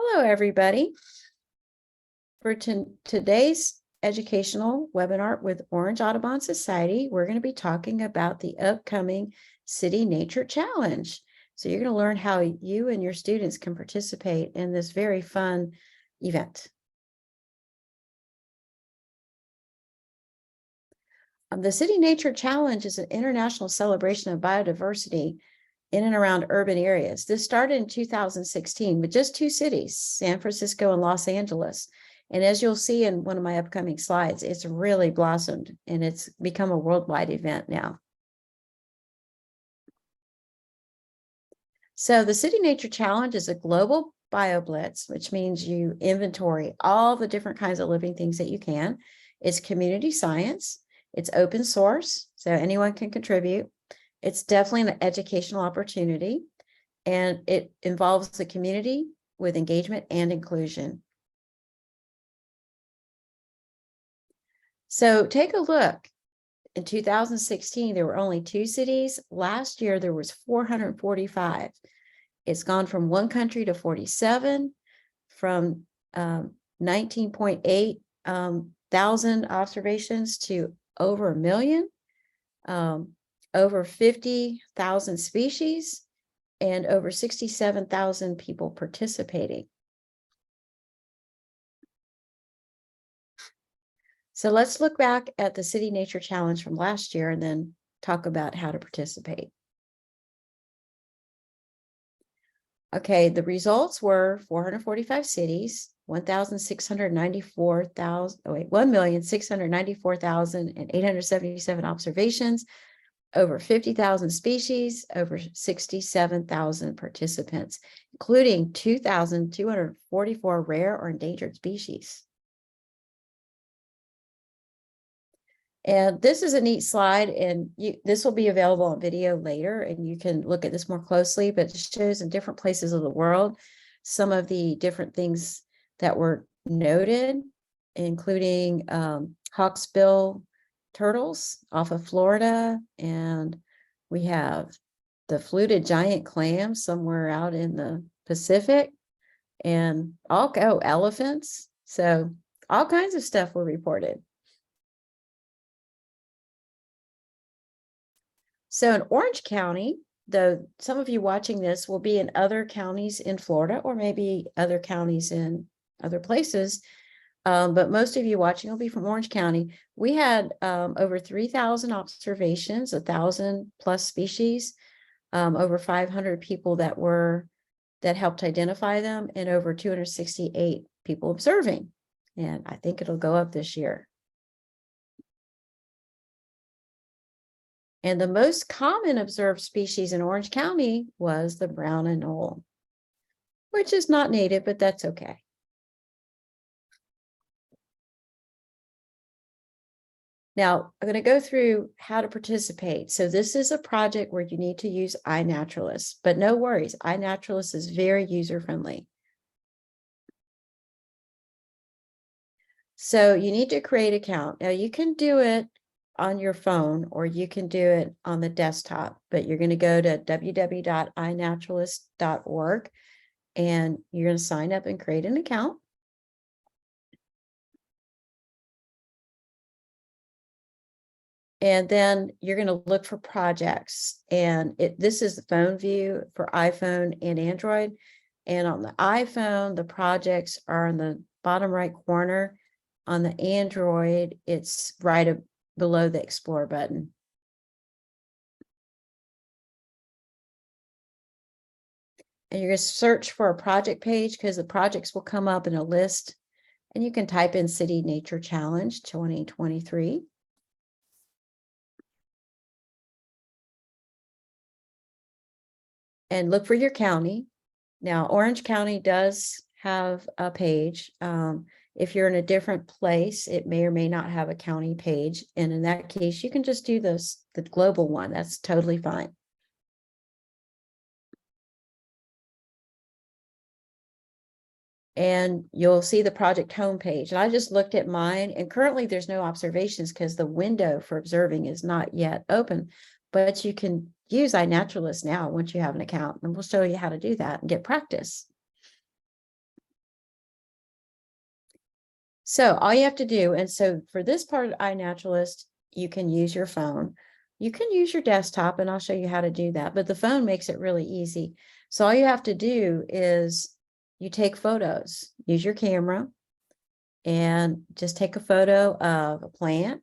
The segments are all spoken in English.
Hello, everybody. For today's educational webinar with Orange Audubon Society, we're going to be talking about the upcoming City Nature Challenge. So you're going to learn how you and your students can participate in this very fun event. The City Nature Challenge is an international celebration of biodiversity in and around urban areas. This started in 2016 with just two cities, San Francisco and Los Angeles. And as you'll see in one of my upcoming slides, it's really blossomed and it's become a worldwide event now. So the City Nature Challenge is a global BioBlitz, which means you inventory all the different kinds of living things that you can. It's community science. It's open source, so anyone can contribute. It's definitely an educational opportunity, and it involves the community with engagement and inclusion. So take a look. In 2016, there were only 2 cities. Last year, there was 445. It's gone from 1 country to 47, from 19.8 thousand observations to over 1 million, over 50,000 species, and over 67,000 people participating. So let's look back at the City Nature Challenge from last year and then talk about how to participate. Okay, the results were 445 cities, 1,694,877 observations, over 50,000 species, over 67,000 participants, including 2,244 rare or endangered species. And this is a neat slide, and this will be available on video later, and you can look at this more closely, but it shows in different places of the world some of the different things that were noted, including hawksbill turtles off of Florida, and we have the fluted giant clam somewhere out in the Pacific, and elephants. So all kinds of stuff were reported. So in Orange County, though some of you watching this will be in other counties in Florida or maybe other counties in other places, but most of you watching will be from Orange County. We had over 3,000 observations, 1,000 plus species, over 500 people that helped identify them, and over 268 people observing. And I think it'll go up this year. And the most common observed species in Orange County was the brown anole, which is not native, but that's okay. Now, I'm going to go through how to participate. So this is a project where you need to use iNaturalist, but no worries, iNaturalist is very user-friendly. So you need to create an account. Now you can do it on your phone or you can do it on the desktop, but you're going to go to www.inaturalist.org and you're going to sign up and create an account. And then you're going to look for projects, and this is the phone view for iPhone and Android. And on the iPhone, the projects are in the bottom right corner. On the Android, it's right below the Explore button. And you're going to search for a project page because the projects will come up in a list, and you can type in City Nature Challenge 2023. And look for your county. Now, Orange County does have a page. If you're in a different place, it may or may not have a county page. And in that case, you can just do the global one. That's totally fine. And you'll see the project homepage. And I just looked at mine, and currently there's no observations because the window for observing is not yet open, but you can use iNaturalist now once you have an account, and we'll show you how to do that and get practice. So all you have to do, and so for this part of iNaturalist, you can use your phone. You can use your desktop, and I'll show you how to do that. But the phone makes it really easy. So all you have to do is you take photos, use your camera, and just take a photo of a plant,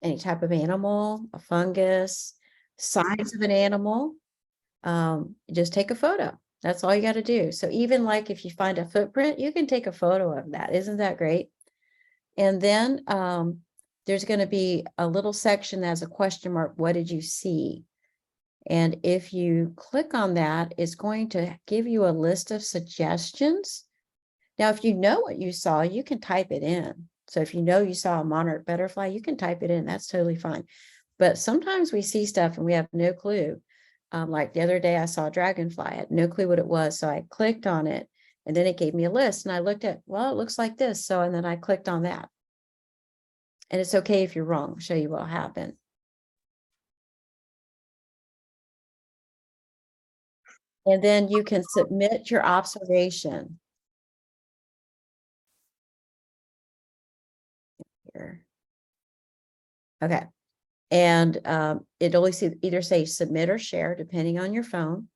any type of animal, a fungus, signs of an animal. Just take a photo. That's all you got to do. So even like if you find a footprint, you can take a photo of that. Isn't that great? And then there's going to be a little section that has a question mark. What did you see? And if you click on that, it's going to give you a list of suggestions. Now, if you know what you saw, you can type it in. So if you know you saw a monarch butterfly, you can type it in. That's totally fine. But sometimes we see stuff and we have no clue. Like the other day, I saw a dragonfly. I had no clue what it was. So I clicked on it and then it gave me a list. And I looked at, well, it looks like this. So, and then I clicked on that. And it's okay if you're wrong. I'll show you what happened. And then you can submit your observation. Here. Okay. And it'll either say submit or share, depending on your phone.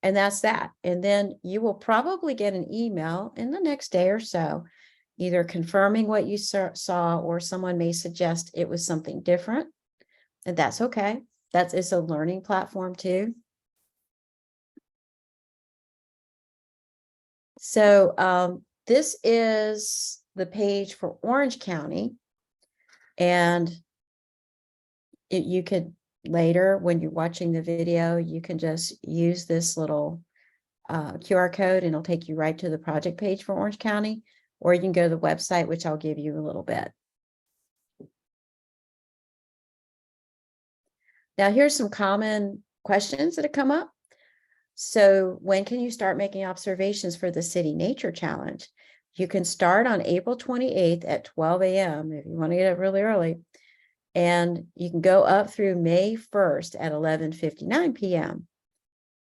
And that's that. And then you will probably get an email in the next day or so, either confirming what you saw, or someone may suggest it was something different. And that's okay. It's a learning platform too. So this is the page for Orange County. And you could later, when you're watching the video, you can just use this little QR code and it'll take you right to the project page for Orange County, or you can go to the website, which I'll give you a little bit. Now, here's some common questions that have come up. So when can you start making observations for the City Nature Challenge? You can start on April 28th at 12 a.m. if you want to get up really early. And you can go up through May 1st at 11:59 p.m.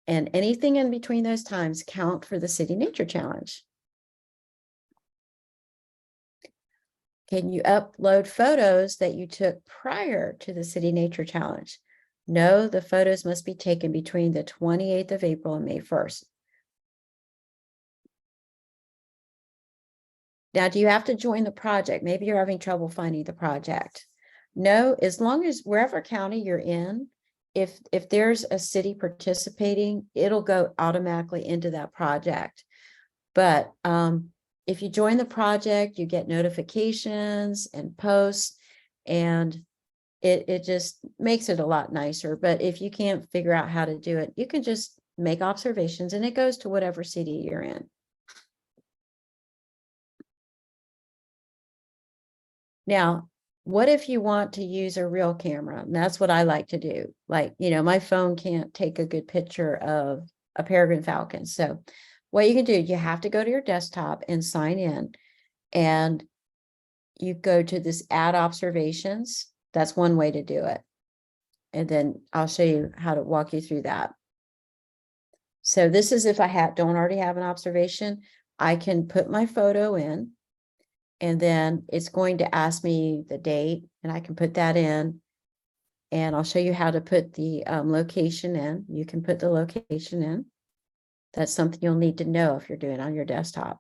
And anything in between those times count for the City Nature Challenge. Can you upload photos that you took prior to the City Nature Challenge? No, the photos must be taken between the 28th of April and May 1st. Now, do you have to join the project? Maybe you're having trouble finding the project. No, as long as wherever county you're in, if there's a city participating, it'll go automatically into that project. But if you join the project, you get notifications and posts, and it just makes it a lot nicer. But if you can't figure out how to do it, you can just make observations and it goes to whatever city you're in. Now, what if you want to use a real camera? And that's what I like to do. Like, my phone can't take a good picture of a peregrine falcon. So what you can do, you have to go to your desktop and sign in, and you go to this add observations. That's one way to do it. And then I'll show you how to walk you through that. So this is if I don't already have an observation, I can put my photo in, and then it's going to ask me the date, and I can put that in. And I'll show you how to put the location in. You can put the location in. That's something you'll need to know if you're doing it on your desktop.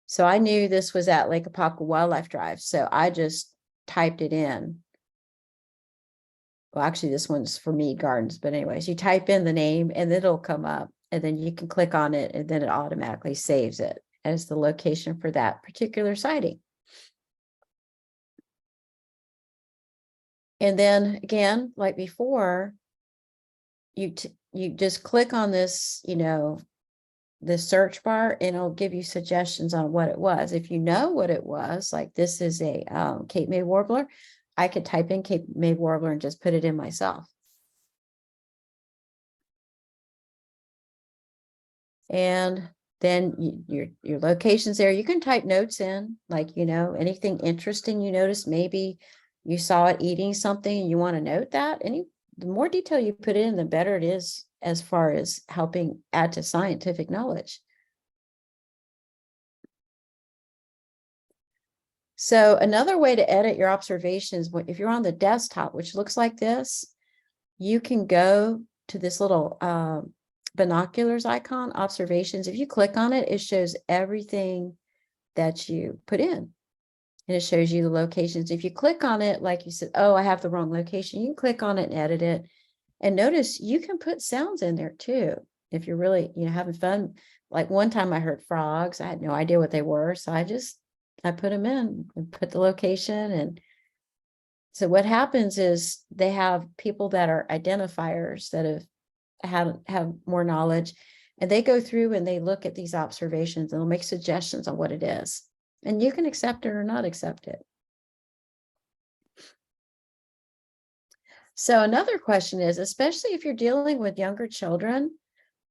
So I knew this was at Lake Apopka Wildlife Drive, so I just typed it in. Well, actually, this one's for Mead Gardens, but anyways, you type in the name and it'll come up, and then you can click on it, and then it automatically saves it as the location for that particular sighting. And then again, like before, you just click on this, the search bar, and it'll give you suggestions on what it was. If you know what it was, like this is a Cape May warbler, I could type in Cape May warbler and just put it in myself. And then your location's there. You can type notes in, like, anything interesting you noticed. Maybe you saw it eating something and you want to note that. The more detail you put in, the better it is as far as helping add to scientific knowledge. So another way to edit your observations, if you're on the desktop, which looks like this, you can go to this little binoculars icon, observations. If you click on it, it shows everything that you put in. And it shows you the locations. If you click on it, like you said, oh, I have the wrong location, you can click on it and edit it. And notice you can put sounds in there too. If you're really, having fun. Like one time I heard frogs. I had no idea what they were. So I put them in and put the location. And so what happens is they have people that are identifiers that have more knowledge, and they go through and they look at these observations and they'll make suggestions on what it is. And you can accept it or not accept it. So another question is, especially if you're dealing with younger children,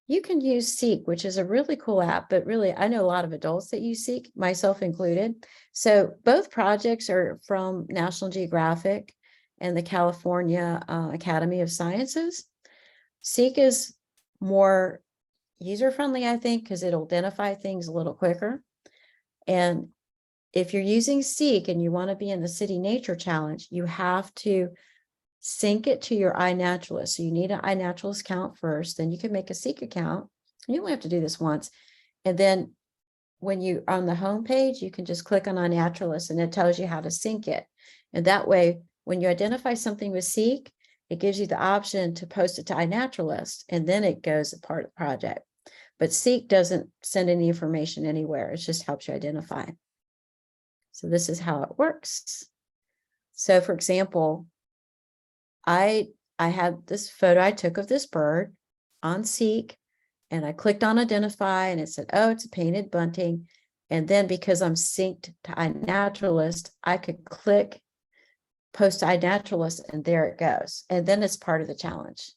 you can use Seek, which is a really cool app, but really, I know a lot of adults that use Seek, myself included. So both projects are from National Geographic and the California Academy of Sciences. Seek is more user-friendly, I think, because it'll identify things a little quicker. And if you're using Seek and you want to be in the City Nature Challenge, you have to sync it to your iNaturalist. So you need an iNaturalist account first, then you can make a Seek account. You only have to do this once. And then when you on the home page, you can just click on iNaturalist and it tells you how to sync it. And that way, when you identify something with Seek, it gives you the option to post it to iNaturalist, and then it goes as part of the project. But Seek doesn't send any information anywhere. It just helps you identify. So this is how it works. So for example, I had this photo I took of this bird on Seek, and I clicked on identify and it said, oh, it's a painted bunting. And then because I'm synced to iNaturalist, I could click post to iNaturalist and there it goes. And then it's part of the challenge.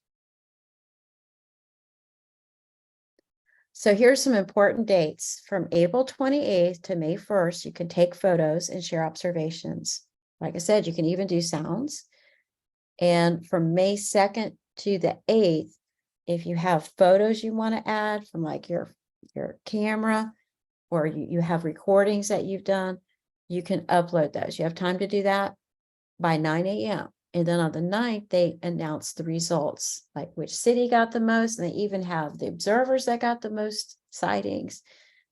So here's some important dates. From April 28th to May 1st, you can take photos and share observations. Like I said, you can even do sounds. And from May 2nd to the 8th, if you have photos you want to add from like your camera, or you have recordings that you've done, you can upload those. You have time to do that by 9 a.m. And then on the 9th, they announce the results, like which city got the most, and they even have the observers that got the most sightings,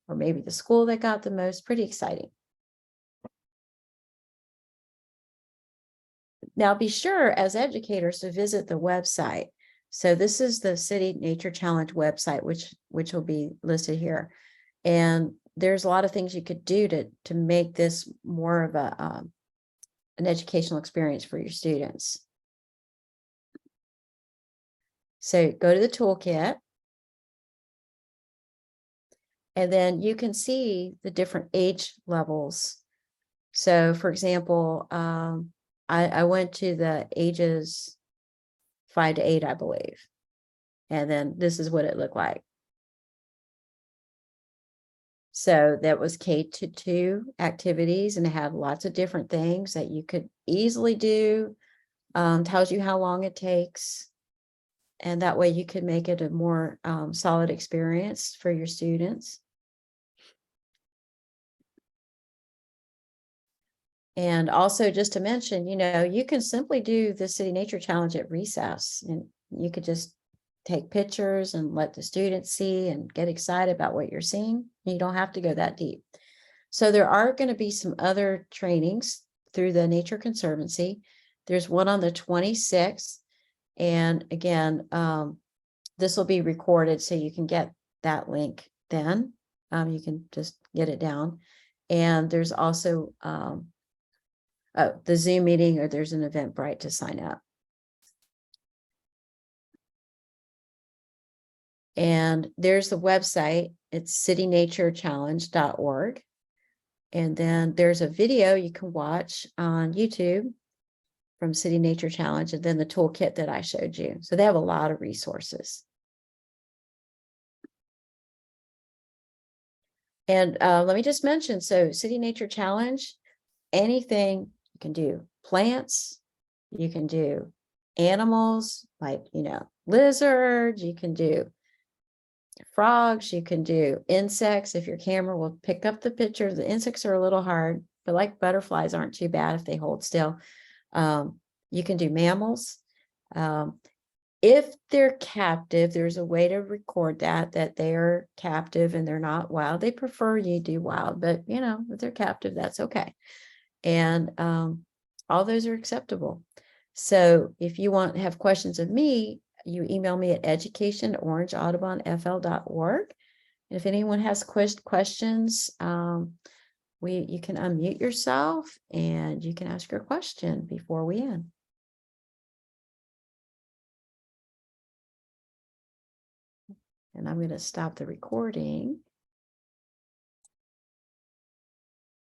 or maybe the school that got the most. Pretty exciting. Now be sure as educators to visit the website. So this is the City Nature Challenge website, which will be listed here. And there's a lot of things you could do to make this more of an educational experience for your students. So go to the toolkit. And then you can see the different age levels. So for example, I went to the ages 5 to 8, I believe. And then this is what it looked like. So that was K-2 activities, and it had lots of different things that you could easily do. Tells you how long it takes. And that way you can make it a more solid experience for your students. And also just to mention, you can simply do the City Nature Challenge at recess, and you could just take pictures and let the students see and get excited about what you're seeing. You don't have to go that deep. So there are going to be some other trainings through the Nature Conservancy. There's one on the 26th. And again, this will be recorded, so you can get that link then. You can just get it down. And there's also the Zoom meeting, or there's an Eventbrite to sign up. And there's the website. It's citynaturechallenge.org. And then there's a video you can watch on YouTube from City Nature Challenge, and then the toolkit that I showed you. So they have a lot of resources. And let me just mention, so City Nature Challenge, anything you can do. Plants, you can do animals, like, lizards, you can do frogs, you can do insects. If your camera will pick up the picture, the insects are a little hard, but like butterflies aren't too bad if they hold still. You can do mammals. If they're captive, there's a way to record that they're captive and they're not wild. They prefer you do wild, but you know, if they're captive, that's okay. And all those are acceptable. So if you have questions of me, you email me at education@orangeaudubonfl.org. And if anyone has questions, you can unmute yourself and you can ask your question before we end. And I'm going to stop the recording.